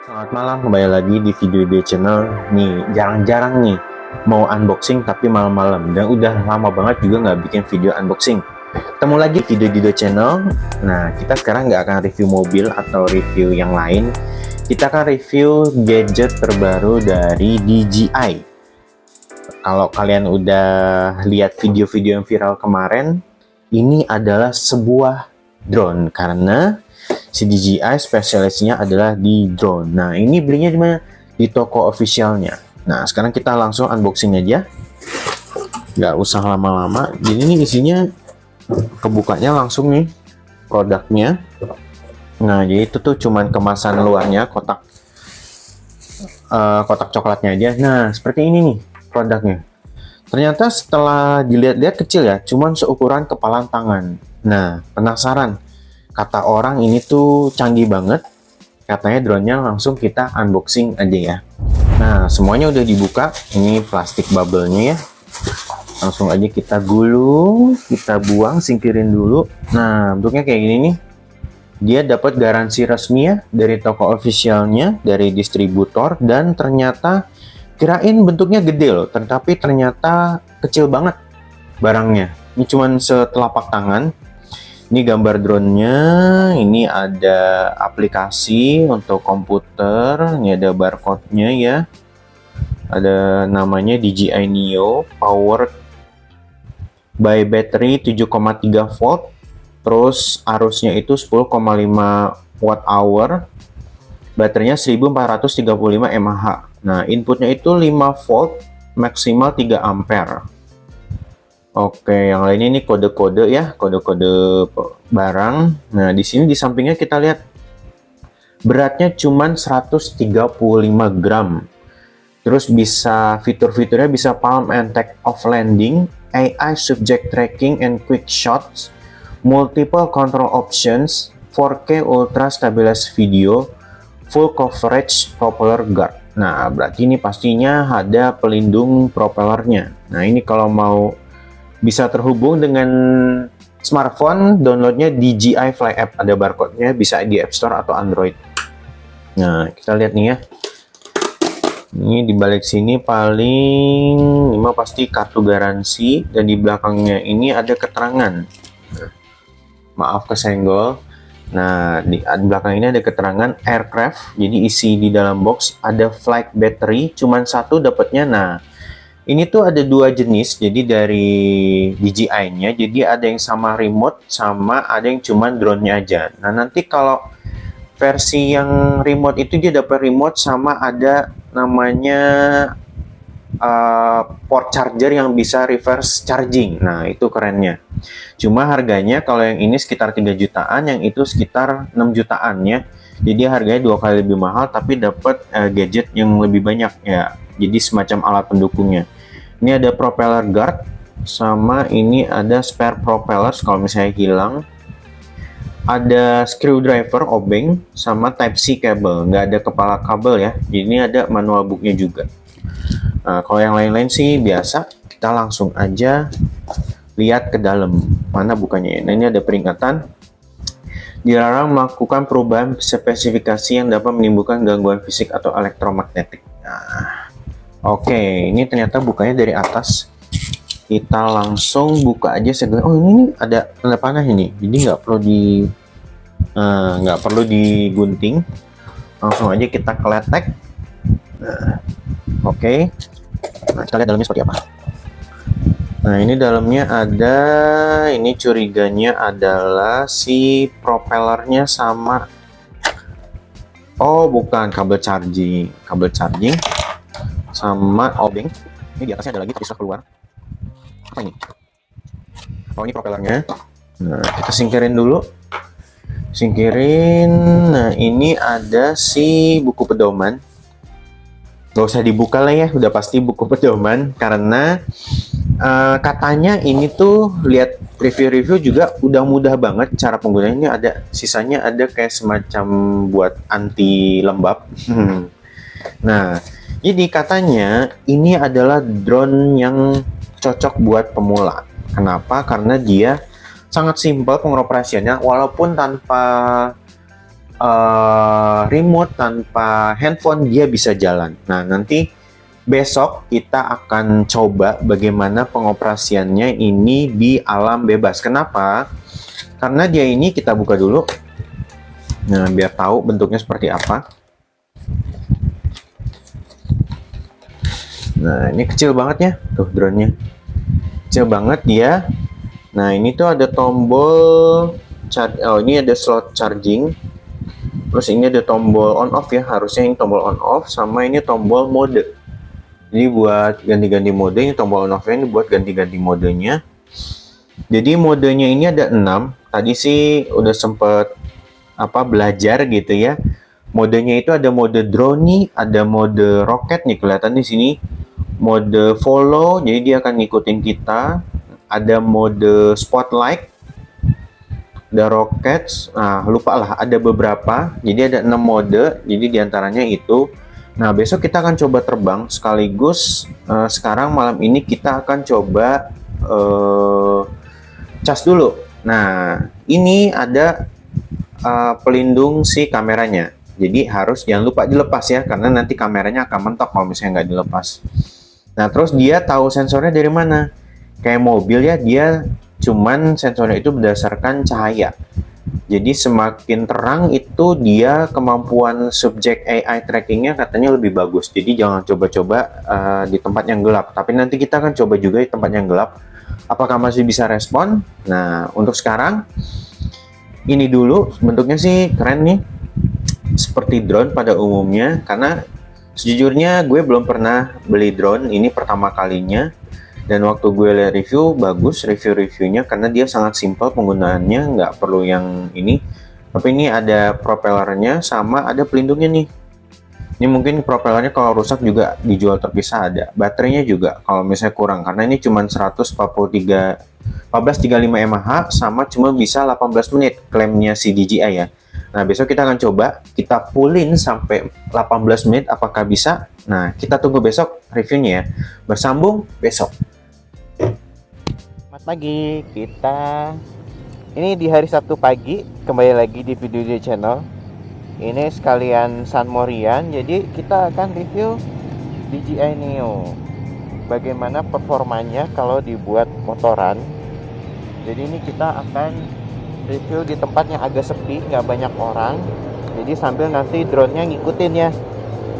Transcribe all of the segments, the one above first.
Selamat malam, kembali lagi di video di channel. Nih, jarang-jarang nih mau unboxing tapi malam-malam. Dan udah lama banget juga nggak bikin video unboxing. Ketemu lagi video di channel. Nah, kita sekarang nggak akan review mobil atau review yang lain. Kita akan review gadget terbaru dari DJI. Kalau kalian udah lihat video-video yang viral kemarin, ini adalah sebuah drone karena si DJI spesialisnya adalah di drone. Nah, ini belinya di mana? Di toko officialnya. Nah, sekarang kita langsung unboxing aja. Nggak usah lama-lama. Jadi ini isinya kebukanya langsung nih produknya. Nah, jadi itu tuh cuman kemasan luarnya, kotak coklatnya aja. Nah, seperti ini nih produknya. Ternyata setelah dilihat-lihat kecil ya, cuman seukuran kepalan tangan. Nah, penasaran? Kata orang ini tuh canggih banget. Katanya drone-nya langsung kita unboxing aja ya. Nah, semuanya udah dibuka. Ini plastik bubble-nya ya. Langsung aja kita gulung, kita buang, singkirin dulu. Nah, bentuknya kayak gini nih. Dia dapat garansi resmi ya dari toko officialnya, dari distributor, dan ternyata kirain bentuknya gede loh, tetapi ternyata kecil banget barangnya. Ini cuman setelapak tangan. Ini gambar drone-nya, ini ada aplikasi untuk komputer, ini ada barcode-nya ya. Ada namanya DJI Neo, powered by battery 7,3 volt. Terus arusnya itu 10,5 watt hour. Baterainya 1435 mAh. Nah, inputnya itu 5 volt, maksimal 3 ampere. Oke, yang lainnya ini kode-kode ya, kode-kode barang. Nah, di sini di sampingnya kita lihat beratnya cuman 135 gram. Terus bisa fitur-fiturnya bisa palm and take off landing, AI subject tracking and quick shots, multiple control options, 4K ultra stabilized video, full coverage propeller guard. Nah, berarti ini pastinya ada pelindung propellernya. Nah, ini kalau mau bisa terhubung dengan smartphone, downloadnya DJI Fly App, ada barcode-nya, bisa di App Store atau Android. Nah, kita lihat nih ya. Ini di balik sini paling 5 pasti kartu garansi, dan di belakangnya ini ada keterangan. Maaf kesenggol. Nah, di belakang ini ada keterangan aircraft. Jadi isi di dalam box ada flight battery, cuman satu dapatnya. Nah, ini tuh ada dua jenis, jadi dari DJI-nya, jadi ada yang sama remote, sama ada yang cuman drone-nya aja. Nah, nanti kalau versi yang remote itu dia dapat remote sama ada namanya port charger yang bisa reverse charging. Nah, itu kerennya. Cuma harganya kalau yang ini sekitar 3 jutaan, yang itu sekitar 6 jutaan ya. Jadi harganya 2 kali lebih mahal, tapi dapat gadget yang lebih banyak ya. Jadi semacam alat pendukungnya. Ini ada propeller guard, sama ini ada spare propellers kalau misalnya hilang. Ada screwdriver obeng, sama Type-C cable. Nggak ada kepala kabel ya. Jadi ini ada manual booknya juga. Nah, kalau yang lain-lain sih biasa. Kita langsung aja lihat ke dalam. Mana bukannya? Nah, ini ada peringatan. Dilarang melakukan perubahan spesifikasi yang dapat menimbulkan gangguan fisik atau elektromagnetik. Nah, oke, ini ternyata bukanya dari atas. Kita langsung buka aja segala. Oh, ini ada tanda panah ini. Jadi nggak perlu digunting. Langsung aja kita keletek. Nah, oke. Nah, kita lihat dalamnya seperti apa. Nah, ini dalamnya ada. Ini curiganya adalah si propellernya sama. Oh, bukan, kabel charging. Sama obeng. Ini di atasnya ada lagi tapi sudah keluar. Apa ini? Oh, ini propellernya. Nah, kita singkirin dulu. Nah, ini ada si buku pedoman. Gak usah dibuka lah ya, udah pasti buku pedoman. Karena katanya ini tuh lihat review-review juga udah mudah banget cara penggunaannya. Ada sisanya, ada kayak semacam buat anti lembab. Nah, jadi katanya ini adalah drone yang cocok buat pemula. Kenapa? Karena dia sangat simpel pengoperasiannya, walaupun tanpa remote, tanpa handphone, dia bisa jalan. Nah, nanti besok kita akan coba bagaimana pengoperasiannya ini di alam bebas. Kenapa? Karena dia ini, kita buka dulu. Nah, biar tahu bentuknya seperti apa. Nah, ini kecil banget ya. Tuh, drone-nya. Kecil banget dia. Nah, ini tuh ada tombol ini ada slot charging. Terus ini ada tombol on off ya, harusnya ini tombol on off, sama ini tombol mode. Jadi buat ganti-ganti mode, ini tombol on off ini buat ganti-ganti modenya. Jadi modenya ini ada 6. Tadi sih udah sempet belajar gitu ya. Modenya itu ada mode drone nih, ada mode roket nih, kelihatan di sini. Mode follow, jadi dia akan ngikutin kita. Ada mode spotlight, ada rockets, lupa lah, ada beberapa. Jadi ada 6 mode, jadi diantaranya itu. Nah, besok kita akan coba terbang sekaligus. Sekarang malam ini kita akan coba cas dulu. Nah, ini ada pelindung si kameranya. Jadi jangan lupa dilepas ya, karena nanti kameranya akan mentok kalau misalnya nggak dilepas. Nah, terus dia tahu sensornya dari mana? Kayak mobil ya, dia cuman sensornya itu berdasarkan cahaya. Jadi semakin terang itu dia kemampuan subjek AI trackingnya katanya lebih bagus. Jadi jangan coba-coba di tempat yang gelap. Tapi nanti kita akan coba juga di tempat yang gelap. Apakah masih bisa respon? Nah, untuk sekarang ini dulu, bentuknya sih keren nih. Seperti drone pada umumnya, karena sejujurnya gue belum pernah beli drone, ini pertama kalinya. Dan waktu gue lihat review, bagus review-reviewnya karena dia sangat simpel penggunaannya, nggak perlu yang ini. Tapi ini ada propellernya sama ada pelindungnya nih. Ini mungkin propellernya kalau rusak juga dijual terpisah ada. Baterainya juga kalau misalnya kurang, karena ini cuma 1435 mAh sama cuma bisa 18 menit klaimnya si DJI ya. Nah, besok kita akan coba, kita pullin sampai 18 menit apakah bisa. Nah, kita tunggu besok reviewnya ya. Bersambung besok. Selamat pagi, ini di hari Sabtu pagi, kembali lagi di video di channel. Ini sekalian San Morian, jadi kita akan review DJI Neo. Bagaimana performanya kalau dibuat motoran. Jadi ini kita akan review di tempat yang agak sepi, nggak banyak orang. Jadi sambil nanti drone-nya ngikutin ya.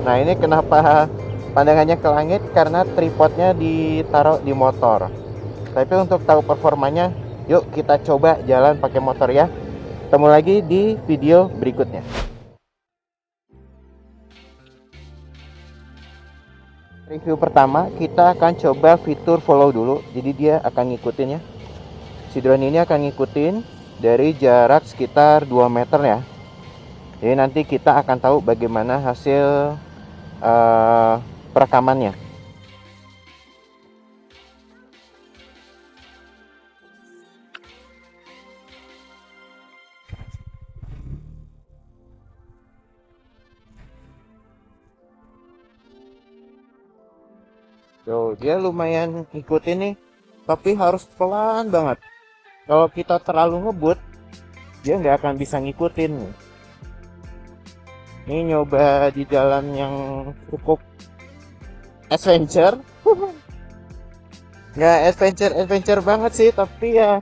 Nah, ini kenapa pandangannya ke langit, karena tripodnya ditaruh di motor. Tapi untuk tahu performanya, yuk kita coba jalan pakai motor ya. Ketemu lagi di video berikutnya. Review pertama, kita akan coba fitur follow dulu. Jadi dia akan ngikutin ya. Si drone ini akan ngikutin dari jarak sekitar 2 meter ya. Jadi nanti kita akan tahu bagaimana hasil perekamannya. Tuh, dia lumayan ngikutin nih, tapi harus pelan banget. Kalau kita terlalu ngebut, dia nggak akan bisa ngikutin. Ini nyoba di jalan yang cukup adventure. Nggak adventure banget sih, tapi ya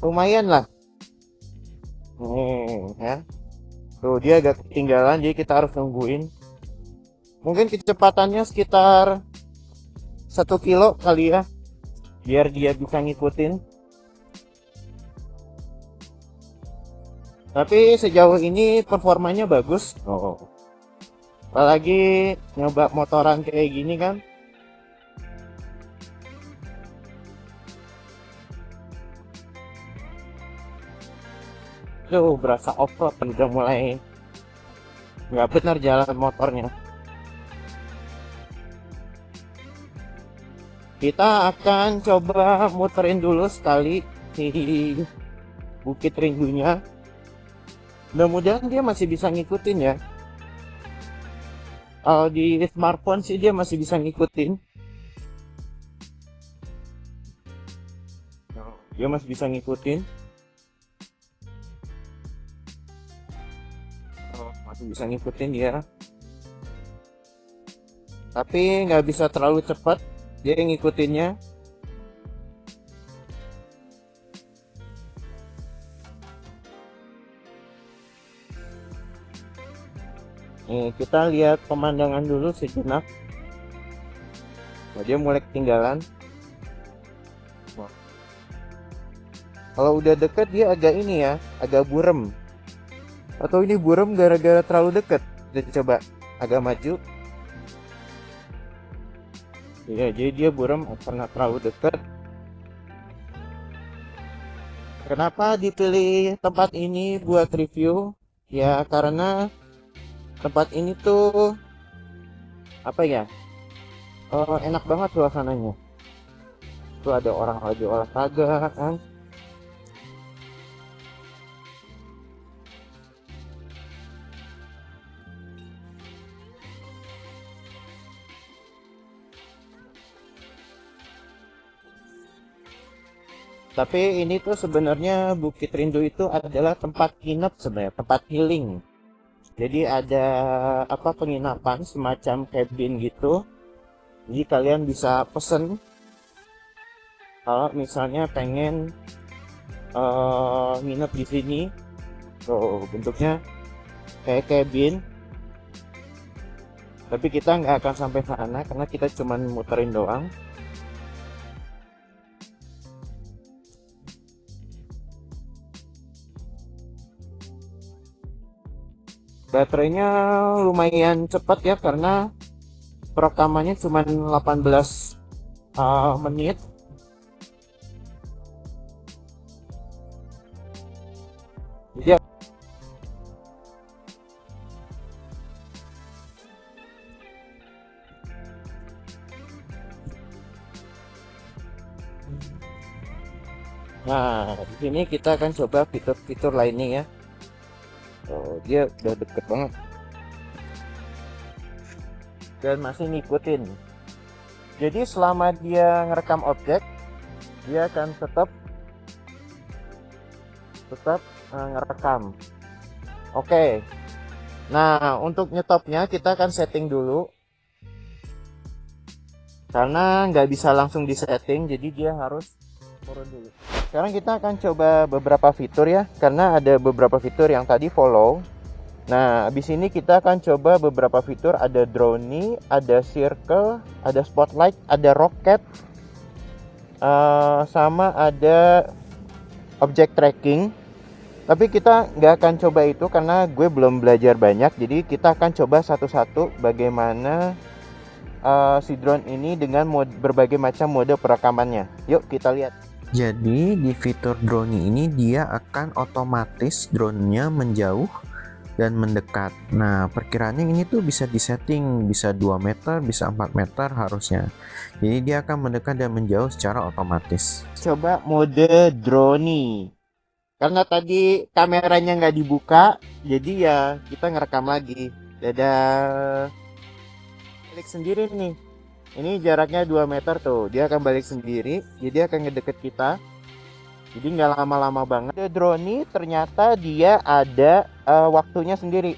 lumayan lah. Nih ya. Tuh, dia agak ketinggalan, jadi kita harus nungguin. Mungkin kecepatannya sekitar 1 kilo kali ya, biar dia bisa ngikutin. Tapi sejauh ini performanya bagus. Apalagi nyoba motoran kayak gini kan. Tuh, berasa off-road, udah mulai nggak benar jalan motornya. Kita akan coba muterin dulu sekali di Bukit Rindunya. Mudah-mudahan dia masih bisa ngikutin ya. Kalau di smartphone sih dia masih bisa ngikutin. Dia masih bisa ngikutin. masih bisa ngikutin dia, tapi nggak bisa terlalu cepat dia ngikutinnya. Nih, kita lihat pemandangan dulu sejenak. Wah, dia mulai ketinggalan. Wah. Kalau udah deket dia agak ini ya, agak burem. Atau ini burem gara-gara terlalu deket. Kita coba agak maju. Iya, jadi dia burem karena terlalu deket. Kenapa dipilih tempat ini buat review? Ya karena tempat ini tuh apa ya, enak banget suasananya. Tuh ada orang lagi olahraga kan. Tapi ini tuh sebenarnya Bukit Rindu itu adalah tempat nginep sebenarnya, tempat healing. Jadi ada apa, penginapan semacam cabin gitu. Jadi kalian bisa pesen kalau misalnya pengen nginep di sini. Tuh bentuknya kayak cabin. Tapi kita nggak akan sampai sana karena kita cuma muterin doang. Baterainya lumayan cepat ya karena perekamannya cuma 18 menit. Jadi nah, di sini kita akan coba fitur-fitur lainnya ya. Oh, dia udah deket banget dan masih ngikutin. Jadi selama dia ngerekam objek, dia akan tetap ngerekam. Oke. Nah, untuk nyetopnya kita akan setting dulu. Karena nggak bisa langsung disetting, jadi dia harus turun dulu. Sekarang kita akan coba beberapa fitur ya, karena ada beberapa fitur yang tadi follow. Nah, habis ini kita akan coba beberapa fitur, ada drone, ada circle, ada spotlight, ada rocket, sama ada object tracking. Tapi kita nggak akan coba itu karena gue belum belajar banyak. Jadi kita akan coba satu-satu bagaimana si drone ini dengan berbagai macam mode perekamannya. Yuk kita lihat. Jadi di fitur drone ini dia akan otomatis drone-nya menjauh dan mendekat. Nah, perkiraannya ini tuh bisa disetting, bisa 2 meter, bisa 4 meter harusnya. Jadi dia akan mendekat dan menjauh secara otomatis. Coba mode drone. Karena tadi kameranya nggak dibuka, jadi ya kita ngerekam lagi. Dadah. Balik sendiri nih. Ini jaraknya 2 meter tuh, dia akan balik sendiri, jadi akan ngedeket kita. Jadi nggak lama-lama banget. Ada drone ternyata dia ada waktunya sendiri.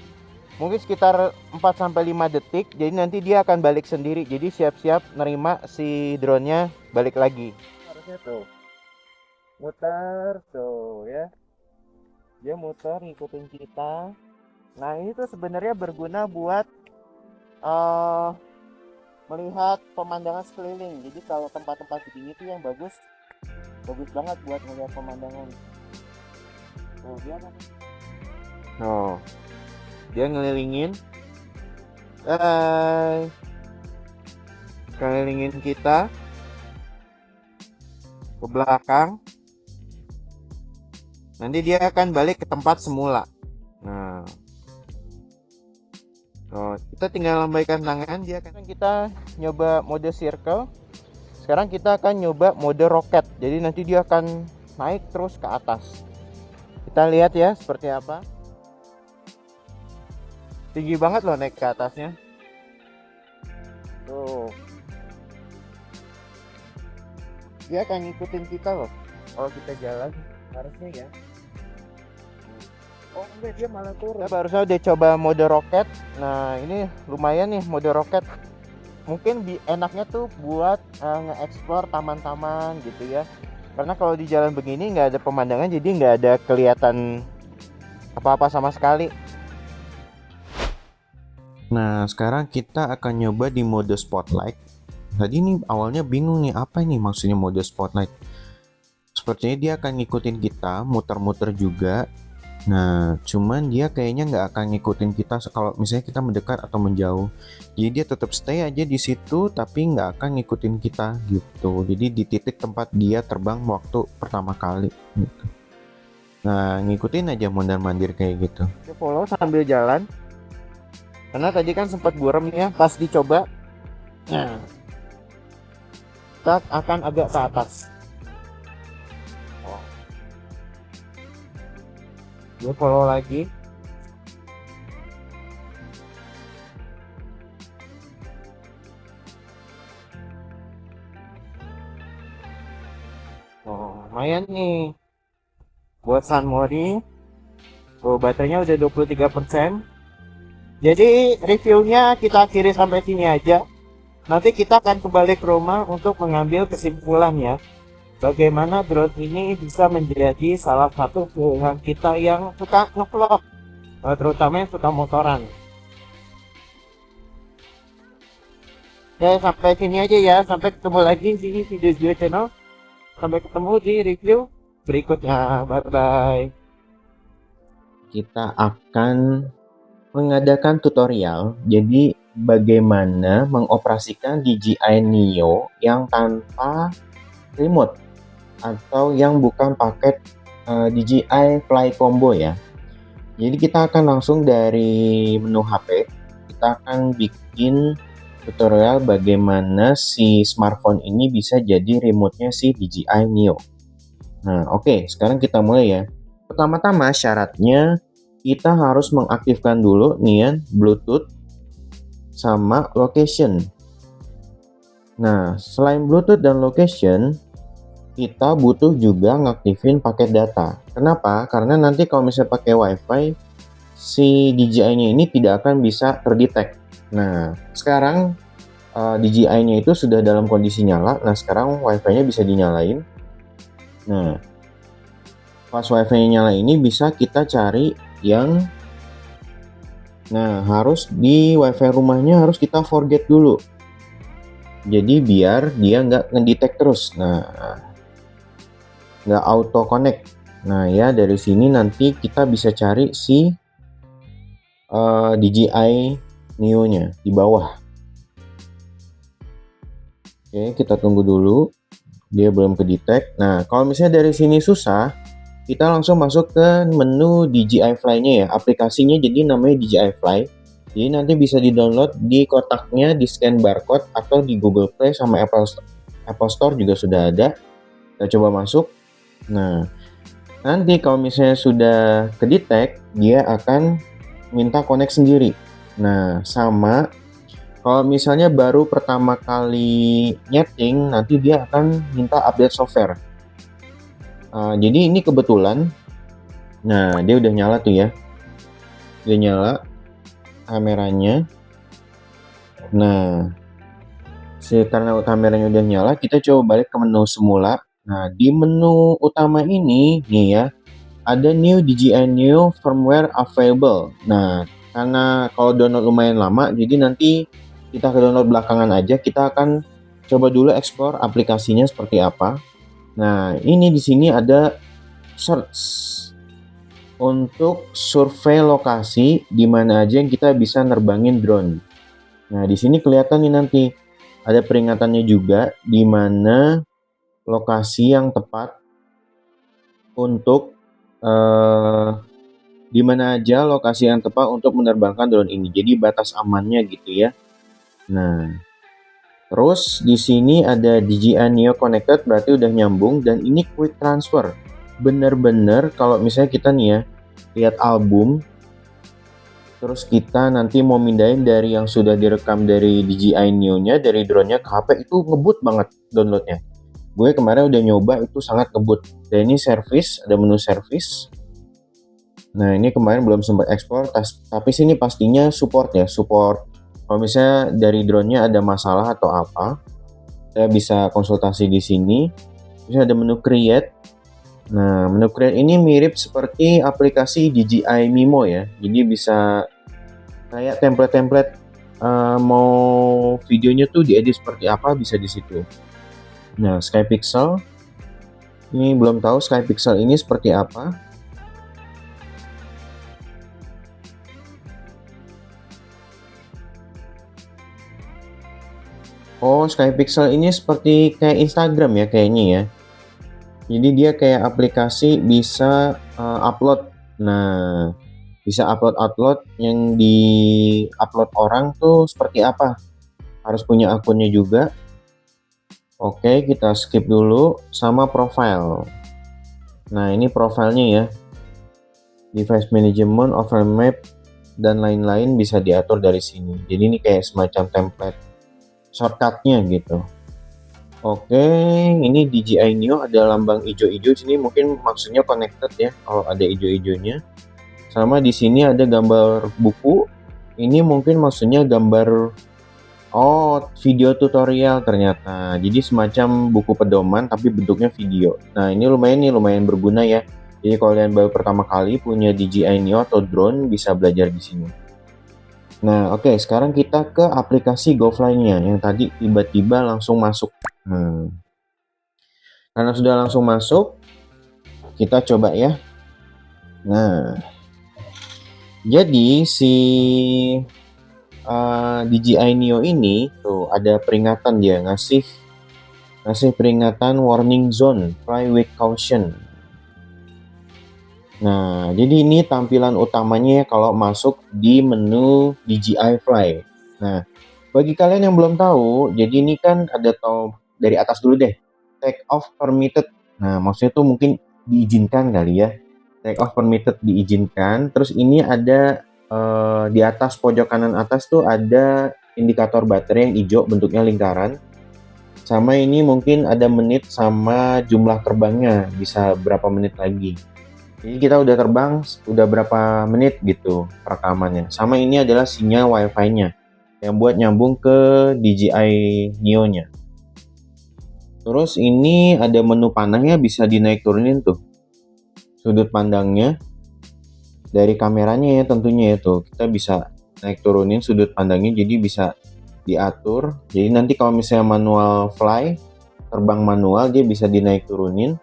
Mungkin sekitar 4-5 detik, jadi nanti dia akan balik sendiri. Jadi siap-siap nerima si drone-nya balik lagi. Harusnya tuh muter tuh ya. Dia muter ngikutin kita. Nah, ini tuh sebenarnya berguna buat melihat pemandangan sekeliling. Jadi kalau tempat-tempat begini tuh yang bagus banget buat melihat pemandangan. Tuh dia kan. Oh, dia ngelilingin, ngelilingin kita ke belakang. Nanti dia akan balik ke tempat semula. Nah, kita tinggal lambaikan tangan, dia akan. Kita nyoba mode circle. Sekarang kita akan nyoba mode roket. Jadi nanti dia akan naik terus ke atas. Kita lihat ya seperti apa. Tinggi banget loh naik ke atasnya. Tuh. Dia akan ngikutin kita loh. Kalau kita jalan harusnya ya. Oh enggak, dia malah turun. Saya barusan udah coba mode roket. Nah ini lumayan nih mode roket. Mungkin enaknya tuh buat nge-explore taman-taman gitu ya. Karena kalau di jalan begini nggak ada pemandangan, jadi nggak ada kelihatan apa-apa sama sekali. Nah, sekarang kita akan nyoba di mode spotlight. Tadi ini awalnya bingung nih, apa ini maksudnya mode spotlight? Sepertinya dia akan ngikutin kita, muter-muter juga. Nah, cuman dia kayaknya nggak akan ngikutin kita kalau misalnya kita mendekat atau menjauh. Jadi dia tetap stay aja di situ, tapi nggak akan ngikutin kita gitu. Jadi di titik tempat dia terbang waktu pertama kali gitu. Nah, ngikutin aja mondar-mandir kayak gitu. Kita follow sambil jalan. Karena tadi kan sempat buram ya pas dicoba. Nah, kita akan agak ke atas. Gue follow lagi. Oh, lumayan nih. Buat San Mori. Oh, baterainya udah 23%. Jadi reviewnya kita akhiri sampai sini aja. Nanti kita akan kembali ke rumah untuk mengambil kesimpulan ya. Bagaimana drone ini bisa menjadi salah satu pilihan kita yang suka ngevlog, terutama yang suka motoran. Ya sampai sini aja ya, sampai ketemu lagi di video channel. Sampai ketemu di review berikutnya. Bye bye. Kita akan mengadakan tutorial, jadi bagaimana mengoperasikan DJI Neo yang tanpa remote atau yang bukan paket DJI Fly Combo ya. Jadi kita akan langsung dari menu HP, kita akan bikin tutorial bagaimana si smartphone ini bisa jadi remote-nya si DJI Neo. Nah, oke, sekarang kita mulai ya. Pertama-tama syaratnya kita harus mengaktifkan dulu nih ya, Bluetooth sama location. Nah, selain Bluetooth dan location, kita butuh juga ngaktifin paket data. Kenapa? Karena nanti kalau misalnya pakai WiFi, si DJI-nya ini tidak akan bisa terdetek. Nah, sekarang DJI-nya itu sudah dalam kondisi nyala. Nah, sekarang WiFi-nya bisa dinyalain. Nah, pas WiFi-nya nyala ini bisa kita cari yang harus di WiFi rumahnya harus kita forget dulu. Jadi biar dia nggak ngedetect terus. Nah, nggak auto connect. Nah ya, dari sini nanti kita bisa cari si DJI Neo nya di bawah. Oke, kita tunggu dulu, dia belum ke detect. Nah, kalau misalnya dari sini susah, kita langsung masuk ke menu DJI Fly nya ya, aplikasinya jadi namanya DJI Fly. Jadi nanti bisa di download di kotaknya, di scan barcode atau di Google Play sama Apple Store juga sudah ada. Kita coba masuk. Nah, nanti kalau misalnya sudah ke-detect, dia akan minta connect sendiri. Nah, sama kalau misalnya baru pertama kali nyeting, nanti dia akan minta update software. Jadi ini kebetulan, nah dia udah nyala tuh ya. Udah nyala kameranya. Nah, karena kameranya udah nyala, kita coba balik ke menu semula. Nah, di menu utama ini nih ya, ada new DJI Neo firmware available. Nah, karena kalau download lumayan lama, jadi nanti kita ke download belakangan aja. Kita akan coba dulu explore aplikasinya seperti apa. Nah, ini di sini ada search untuk survei lokasi di mana aja yang kita bisa nerbangin drone. Nah, di sini kelihatan nih nanti ada peringatannya juga di mana lokasi yang tepat untuk di mana aja lokasi yang tepat untuk menerbangkan drone ini. Jadi batas amannya gitu ya. Nah, terus di sini ada DJI Neo Connected, berarti udah nyambung, dan ini quick transfer. Bener-bener kalau misalnya kita nih ya lihat album, terus kita nanti mau mindahin dari yang sudah direkam dari DJI Neo-nya, dari drone-nya ke HP, itu ngebut banget downloadnya. Gue kemarin udah nyoba, itu sangat ngebut. Dan ini service, ada menu service. Nah, ini kemarin belum sempat ekspor, tapi sini pastinya support ya, support. Kalau misalnya dari drone-nya ada masalah atau apa, saya bisa konsultasi di sini. Terus ada menu create. Nah, menu create ini mirip seperti aplikasi DJI Mimo ya. Jadi bisa kayak template-template mau videonya tuh diedit seperti apa bisa di situ. Nah, Skypixel ini belum tahu Skypixel ini seperti apa. Oh, Skypixel ini seperti kayak Instagram ya kayaknya ya. Jadi dia kayak aplikasi bisa upload. Nah, bisa upload yang di-upload orang tuh seperti apa? Harus punya akunnya juga. Oke, kita skip dulu sama profile. Nah, ini profilnya ya. Device management, overlay map, dan lain-lain bisa diatur dari sini. Jadi ini kayak semacam template shortcutnya gitu. Oke, ini DJI Neo ada lambang hijau-hijau sini, mungkin maksudnya connected ya kalau ada hijau-hijaunya. Sama di sini ada gambar buku. Ini mungkin maksudnya gambar video tutorial ternyata. Jadi semacam buku pedoman tapi bentuknya video. Nah, ini lumayan berguna ya. Jadi kalau kalian baru pertama kali punya DJI Neo atau drone bisa belajar di sini. Nah, oke, sekarang kita ke aplikasi GoFly-nya yang tadi tiba-tiba langsung masuk. Karena sudah langsung masuk, kita coba ya. Nah, jadi si DJI Neo ini tuh ada peringatan, dia ngasih peringatan warning zone, fly with caution. Nah, jadi ini tampilan utamanya kalau masuk di menu DJI Fly. Nah, bagi kalian yang belum tahu, jadi ini kan ada dari atas dulu deh, take off permitted. Nah, maksudnya tuh mungkin diizinkan kali ya. Take off permitted diizinkan. Terus ini ada di atas pojok kanan atas tuh ada indikator baterai yang hijau bentuknya lingkaran. Sama ini mungkin ada menit sama jumlah terbangnya, bisa berapa menit lagi. Jadi kita udah terbang udah berapa menit gitu rekamannya. Sama ini adalah sinyal wifi-nya yang buat nyambung ke DJI Neo-nya. Terus ini ada menu panahnya, bisa dinaik turunin tuh sudut pandangnya dari kameranya ya tentunya ya tuh. Kita bisa naik turunin sudut pandangnya, jadi bisa diatur. Jadi nanti kalau misalnya manual fly, terbang manual, dia bisa dinaik turunin.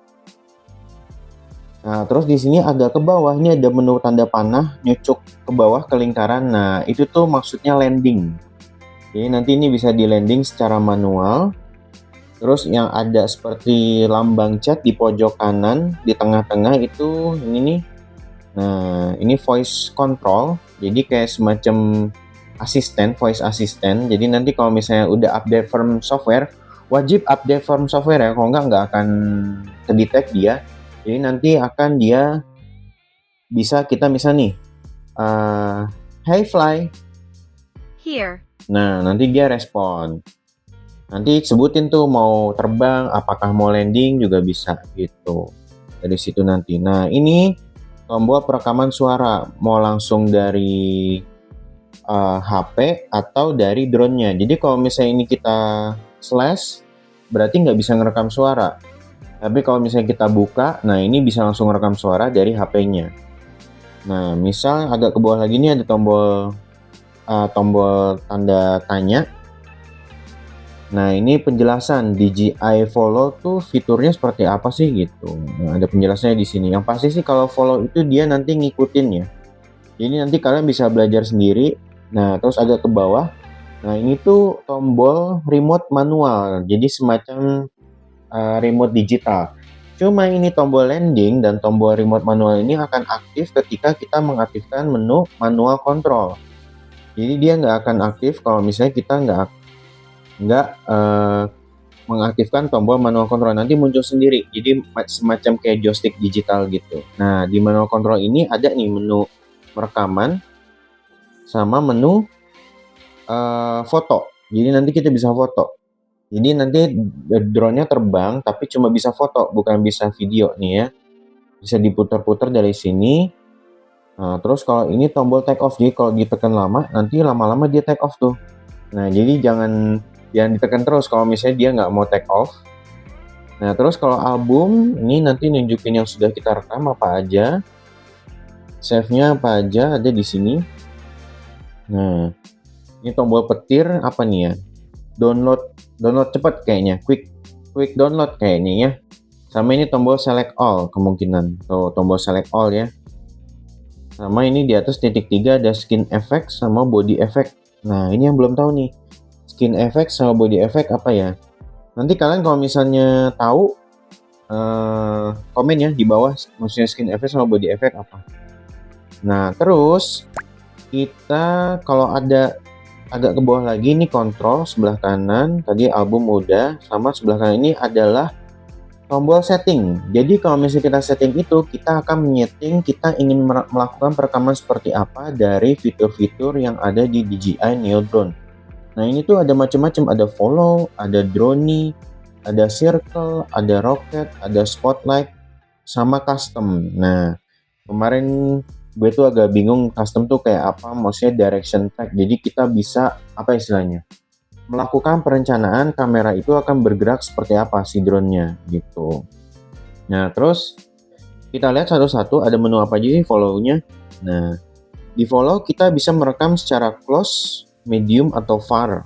Nah, terus di sini agak ke bawah ini ada menu tanda panah, nyucuk ke bawah ke lingkaran. Nah, itu tuh maksudnya landing. Jadi nanti ini bisa di landing secara manual. Terus yang ada seperti lambang chat di pojok kanan, di tengah-tengah itu ini nih. Nah, ini voice control. Jadi kayak semacam asisten, voice assistant. Jadi nanti kalau misalnya udah update firm software, wajib update firm software ya. Kalau nggak akan kedetek dia. Jadi nanti akan dia bisa kita misalnya nih, hey fly. Here. Nah, nanti dia respon. Nanti sebutin tuh mau terbang, apakah mau landing juga bisa gitu. Dari situ nanti. Nah, ini tombol perekaman suara. Mau langsung dari HP atau dari drone-nya. Jadi kalau misalnya ini kita slash, berarti nggak bisa ngerekam suara. Tapi kalau misalnya kita buka, nah ini bisa langsung rekam suara dari HP-nya. Nah, misal agak ke bawah lagi ini ada tombol tanda tanya. Nah, ini penjelasan DJI Follow tuh fiturnya seperti apa sih gitu. Nah, ada penjelasannya di sini. Yang pasti sih kalau follow itu dia nanti ngikutin ya. Jadi nanti kalian bisa belajar sendiri. Nah, terus agak ke bawah. Nah, ini tuh tombol remote manual. Jadi semacam remote digital. Cuma ini tombol landing dan tombol remote manual ini akan aktif ketika kita mengaktifkan menu manual control. Jadi dia nggak akan aktif kalau misalnya kita nggak mengaktifkan tombol manual control. Nanti muncul sendiri. Jadi semacam kayak joystick digital gitu. Nah, di manual control ini ada nih menu rekaman sama menu foto. Jadi nanti kita bisa foto. Jadi nanti drone-nya terbang tapi cuma bisa foto, bukan bisa video nih ya. Bisa diputar-putar dari sini. Nah, terus kalau ini tombol take off, jadi kalau ditekan lama, nanti lama-lama dia take off tuh. Nah, jadi jangan ditekan terus kalau misalnya dia nggak mau take off. Nah, terus kalau album, ini nanti nunjukin yang sudah kita rekam apa aja. Save-nya apa aja ada di sini. Nah, ini tombol petir apa nih ya? Download cepat kayaknya, quick download kayaknya ya. Sama ini tombol select all kemungkinan. Tuh, tombol select all ya. Sama ini di atas titik 3 ada skin effect sama body effect. Nah, ini yang belum tahu nih. Skin effect sama body effect apa ya? Nanti kalian kalau misalnya tahu komen ya di bawah maksudnya skin effect sama body effect apa. Nah, terus kita kalau ada agak ke bawah lagi nih kontrol sebelah kanan, tadi album udah, sama sebelah kanan ini adalah tombol setting. Jadi kalau misalnya kita setting itu, kita akan menyeting kita ingin melakukan perekaman seperti apa dari fitur-fitur yang ada di DJI Neo Drone. Nah, ini tuh ada macam-macam, ada follow, ada drone, ada circle, ada rocket, ada spotlight, sama custom. Nah, kemarin gue tuh agak bingung custom tuh kayak apa, maksudnya direction track. Jadi kita bisa apa istilahnya? Melakukan perencanaan kamera itu akan bergerak seperti apa si drone-nya gitu. Nah, terus kita lihat satu-satu ada menu apa aja sih follow-nya. Nah, di follow kita bisa merekam secara close, medium atau far.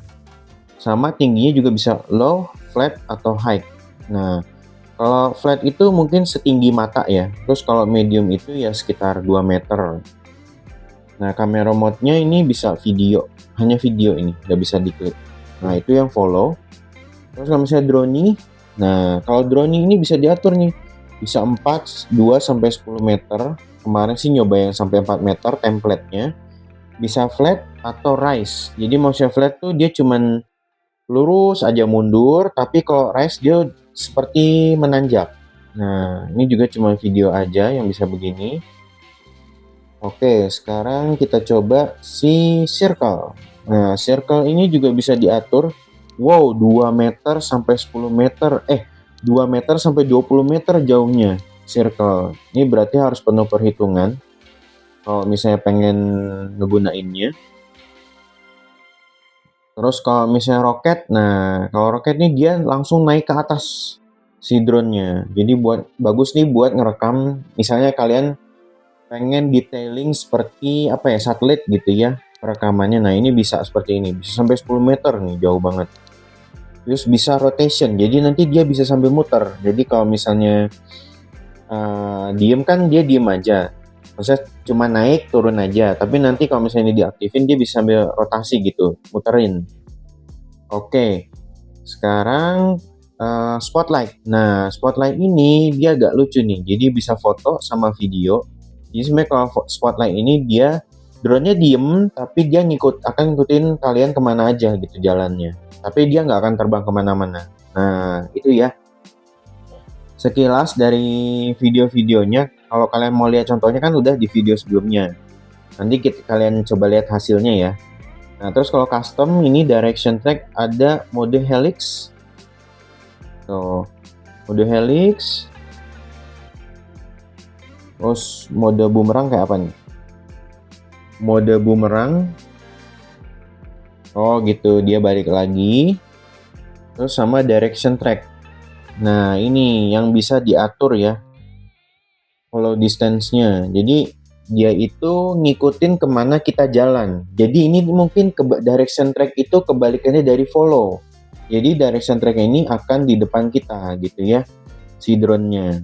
Sama tingginya juga bisa low, flat atau high. Nah, kalau flat itu mungkin setinggi mata ya. Terus kalau medium itu ya sekitar 2 meter. Nah, kamera mode-nya ini bisa video. Hanya video ini, nggak bisa diklik. Nah, itu yang follow. Terus kalau misalnya drone, nah kalau drone ini bisa diatur nih. Bisa 4, 2 sampai 10 meter. Kemarin sih nyoba yang sampai 4 meter template-nya. Bisa flat atau rise. Jadi maksudnya flat tuh dia cuman lurus aja mundur, tapi kalau rise dia seperti menanjak. Nah, ini juga cuma video aja yang bisa begini. Oke, sekarang kita coba si circle. Nah, circle ini juga bisa diatur. Wow, 2 meter sampai 10 meter. 2 meter sampai 20 meter jauhnya circle. Ini berarti harus penuh perhitungan kalau misalnya pengen ngegunainnya. Terus kalau misalnya roket, nah kalau roket nih dia langsung naik ke atas si drone-nya. Jadi bagus nih buat ngerekam, misalnya kalian pengen detailing seperti apa ya, satelit gitu ya perekamannya. Nah, ini bisa seperti ini, bisa sampai 10 meter nih, jauh banget. Terus bisa rotation, jadi nanti dia bisa sambil muter. Jadi kalau misalnya diem kan dia diem aja, maksudnya cuma naik turun aja. Tapi nanti kalau misalnya diaktifin dia bisa sambil rotasi gitu, muterin. Oke, sekarang spotlight. Nah, spotlight ini dia agak lucu nih, jadi bisa foto sama video. Jadi sebenarnya kalau spotlight ini dia drone-nya diem, tapi dia akan ngikutin kalian kemana aja gitu jalannya. Tapi dia nggak akan terbang kemana-mana. Nah, itu ya sekilas dari video-videonya. Kalau kalian mau lihat contohnya kan udah di video sebelumnya. Nanti kalian coba lihat hasilnya ya. Nah, terus kalau custom ini direction track ada mode helix. Tuh, mode helix. Terus mode boomerang kayak apa nih? Mode boomerang. Oh gitu, dia balik lagi. Terus sama direction track. Nah, ini yang bisa diatur ya. Follow distance-nya. Jadi dia itu ngikutin kemana kita jalan. Jadi ini mungkin direction track itu kebalikannya dari follow. Jadi direction track ini akan di depan kita gitu ya, si drone-nya.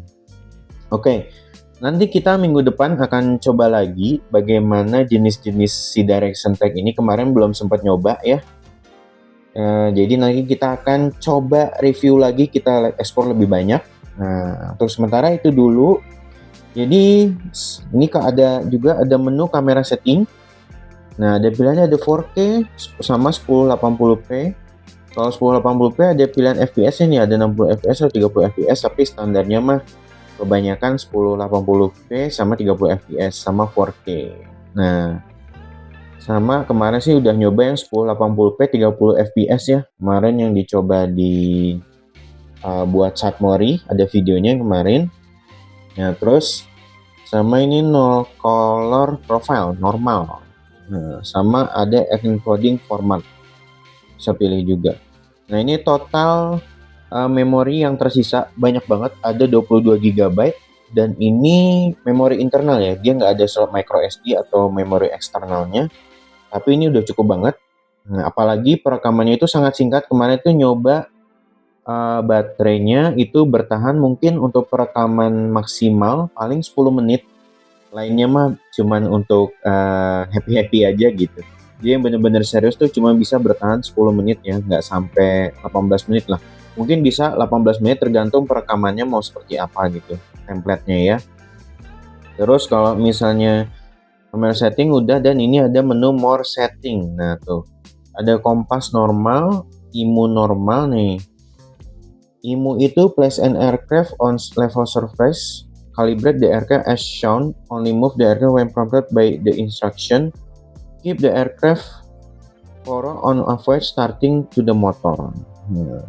Oke. Nanti kita minggu depan akan coba lagi bagaimana jenis-jenis si direction track ini. Kemarin belum sempat nyoba ya. Jadi nanti kita akan coba review lagi, kita explore lebih banyak. Nah, untuk sementara itu dulu. Jadi ini ada menu kamera setting. Nah, ada pilihannya ada 4K sama 1080p. Kalau 1080p ada pilihan FPS-nya nih, ada 60 fps atau 30 fps, tapi standarnya mah kebanyakan 1080p sama 30 fps sama 4K. Nah, sama kemarin sih udah nyoba yang 1080p 30 fps ya. Kemarin yang dicoba di buat Satmori, ada videonya kemarin. Nah, terus Sama ini no color profile normal. Nah, sama ada encoding format, bisa pilih juga. Nah, ini total memori yang tersisa banyak banget, ada 22 GB, dan ini memori internal ya, dia nggak ada slot micro SD atau memori eksternalnya, tapi ini udah cukup banget. Nah, apalagi perekamannya itu sangat singkat. Kemarin tuh nyoba baterainya itu bertahan mungkin untuk perekaman maksimal paling 10 menit. Lainnya mah cuman untuk happy-happy aja gitu. Dia yang bener-bener serius tuh cuma bisa bertahan 10 menit ya, nggak sampai 18 menit lah. Mungkin bisa 18 menit tergantung perekamannya mau seperti apa gitu, template-nya ya. Terus kalau misalnya kamera setting udah, dan ini ada menu more setting. Nah tuh, ada kompas normal, IMU normal nih. IMU itu place an aircraft on level surface, calibrate the aircraft as shown, only move the aircraft when prompted by the instruction, keep the aircraft forward on avoid starting to the motor. Nah,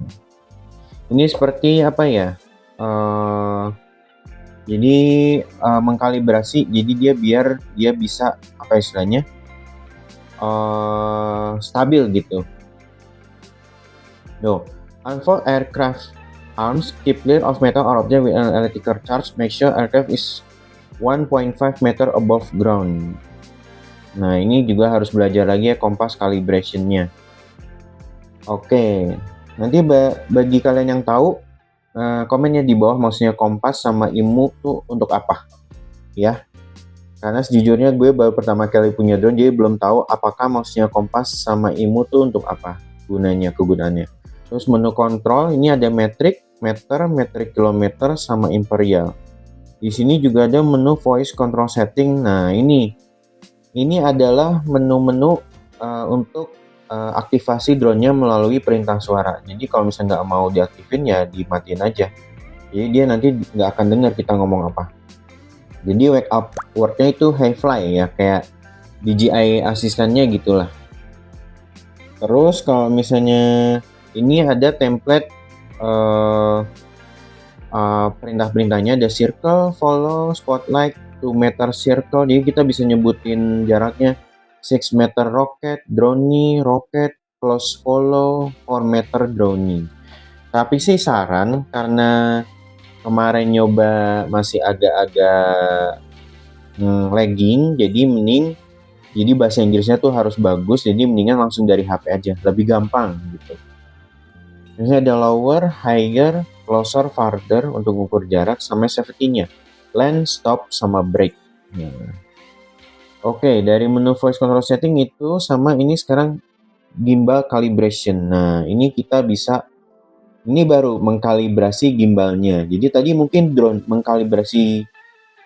ini seperti apa ya? Jadi mengkalibrasi, jadi dia biar dia bisa apa istilahnya stabil gitu. No, unfold aircraft arms, keep clear of metal or object with an electrical charge. Make sure aircraft is 1.5 meter above ground. Nah, ini juga harus belajar lagi ya kompas calibration-nya. Oke, nanti bagi kalian yang tahu, komennya di bawah maksudnya kompas sama IMU tuh untuk apa ya. Karena sejujurnya gue baru pertama kali punya drone, jadi belum tahu apakah maksudnya kompas sama IMU tuh untuk apa kegunaannya. Terus menu kontrol, ini ada metrik, meter, metrik kilometer, sama imperial. Di sini juga ada menu voice control setting. Nah, ini adalah menu-menu untuk aktivasi drone-nya melalui perintah suara. Jadi kalau misalnya nggak mau diaktifin ya dimatiin aja. Jadi dia nanti nggak akan dengar kita ngomong apa. Jadi wake up word-nya itu hey fly ya, kayak DJI asistennya gitulah. Terus kalau misalnya ini ada template perintah-perintahnya, ada circle, follow, spotlight, 2 meter circle, jadi kita bisa nyebutin jaraknya. 6 meter rocket, drone, rocket, close follow, 4 meter drone. Tapi sih saran, karena kemarin nyoba masih agak-agak lagging, jadi bahasa Inggrisnya tuh harus bagus, jadi mendingan langsung dari HP aja, lebih gampang gitu. Misalnya ada lower, higher, closer, farther untuk mengukur jarak, sama safety-nya, land, stop, sama brake. Oke, dari menu voice control setting itu, sama ini sekarang gimbal calibration. Nah, ini kita bisa, ini baru mengkalibrasi gimbalnya. Jadi tadi mungkin drone mengkalibrasi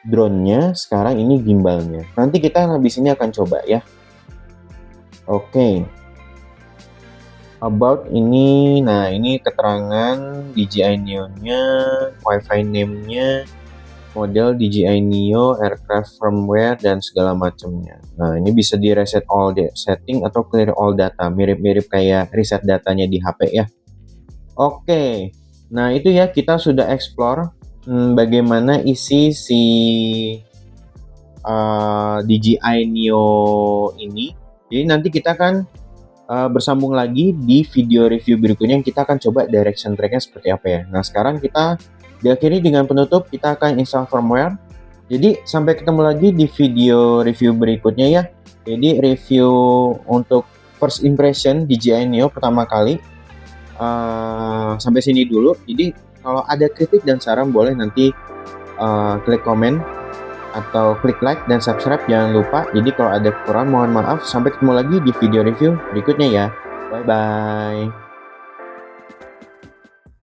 drone-nya, sekarang ini gimbalnya. Nanti kita habis ini akan coba ya. Oke. About ini, nah ini keterangan DJI Neo-nya, Wi-Fi name-nya, model DJI Neo, aircraft firmware, dan segala macamnya. Nah, ini bisa di reset all the setting atau clear all data, mirip-mirip kayak reset datanya di HP ya. Oke, nah itu ya, kita sudah explore bagaimana isi si DJI Neo ini. Jadi nanti kita akan bersambung lagi di video review berikutnya, yang kita akan coba direction track-nya seperti apa ya. Nah, sekarang kita diakhiri dengan penutup, kita akan install firmware. Jadi sampai ketemu lagi di video review berikutnya ya. Jadi review untuk first impression DJI Neo pertama kali sampai sini dulu. Jadi kalau ada kritik dan saran boleh nanti klik komen atau klik like dan subscribe, jangan lupa. Jadi kalau ada kekurangan mohon maaf. Sampai ketemu lagi di video review berikutnya ya. Bye bye.